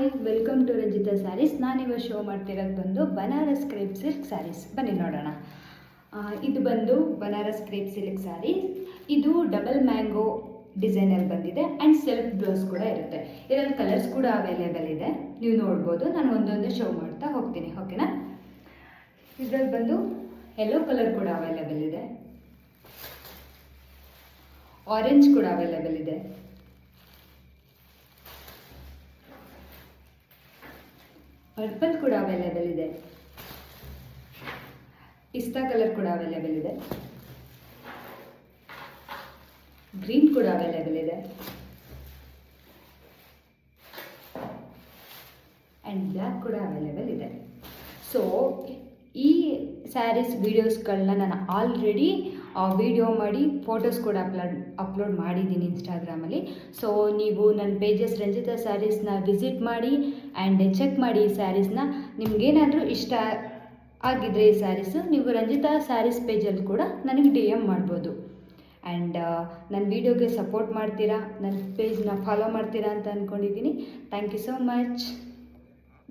Hi, welcome to Ranjitha Sarees. ನಾನಿವಾಗ show ಮಾಡ್ತಿರೋದು ಬಂದು ಬನಾರಸ್ ಕ್ರೇಪ್ ಸಿಲ್ಕ್ ಸ್ಯಾರೀಸ್. ಬನ್ನಿ ನೋಡೋಣ. ಇದು ಬಂದು ಬನಾರಸ್ ಕ್ರೇಪ್ ಸಿಲ್ಕ್ ಸ್ಯಾರಿ. ಇದು ಡಬಲ್ ಮ್ಯಾಂಗೋ ಡಿಸೈನಲ್ಲಿ ಬಂದಿದೆ ಆ್ಯಂಡ್ ಸೆಲ್ಫ್ ಬ್ಲೌಸ್ ಕೂಡ ಇರುತ್ತೆ. ಇದರಲ್ಲಿ ಕಲರ್ಸ್ ಕೂಡ ಅವೈಲೇಬಲ್ ಇದೆ, ನೀವು ನೋಡ್ಬೋದು. ನಾನು ಒಂದೊಂದೇ ಶೋ ಮಾಡ್ತಾ ಹೋಗ್ತೀನಿ, ಓಕೆನಾ. ಇದರಲ್ಲಿ ಬಂದು ಯೆಲ್ಲೋ ಕಲರ್ ಕೂಡ ಅವೈಲೇಬಲ್ ಇದೆ, ಆರೆಂಜ್ ಕೂಡ ಅವೈಲೇಬಲ್ ಇದೆ, ಪರ್ಪಲ್ ಕೂಡ ಅವೈಲೇಬಲ್ ಇದೆ, ಪಿಸ್ತಾ ಕಲರ್ ಕೂಡ ಅವೈಲೇಬಲ್ ಇದೆ, ಗ್ರೀನ್ ಕೂಡ ಅವೈಲೇಬಲ್ ಇದೆ ಆ್ಯಂಡ್ ಬ್ಲ್ಯಾಕ್ ಕೂಡ ಅವೈಲೇಬಲ್ ಇದೆ. ಸೊ ಈ ಸ್ಯಾರೀಸ್ ವೀಡಿಯೋಸ್ಗಳನ್ನ ನಾನು ಆಲ್ರೆಡಿ ವಿಡಿಯೋ ಮಾಡಿ ಫೋಟೋಸ್ ಕೂಡ ಅಪ್ಲೋಡ್ ಮಾಡಿದ್ದೀನಿ ಇನ್ಸ್ಟಾಗ್ರಾಮಲ್ಲಿ. ಸೊ ನೀವು ನನ್ನ ಪೇಜಸ್ ರಂಜಿತಾ ಸ್ಯಾರೀಸ್ನ ವಿಸಿಟ್ ಮಾಡಿ ಆ್ಯಂಡ್ ಚೆಕ್ ಮಾಡಿ ಈ ಸ್ಯಾರೀಸ್ನ. ನಿಮಗೇನಾದರೂ ಇಷ್ಟ ಆಗಿದ್ರೆ ಈ ಸ್ಯಾರೀಸು, ನೀವು ರಂಜಿತಾ ಸ್ಯಾರೀಸ್ ಪೇಜಲ್ಲಿ ಕೂಡ ನನಗೆ DM ಮಾಡ್ಬೋದು. ಆ್ಯಂಡ್ ನನ್ನ ವೀಡಿಯೋಗೆ ಸಪೋರ್ಟ್ ಮಾಡ್ತೀರಾ, ನನ್ನ ಪೇಜ್ನ ಫಾಲೋ ಮಾಡ್ತೀರಾ ಅಂತ ಅಂದ್ಕೊಂಡಿದ್ದೀನಿ. Thank you so much.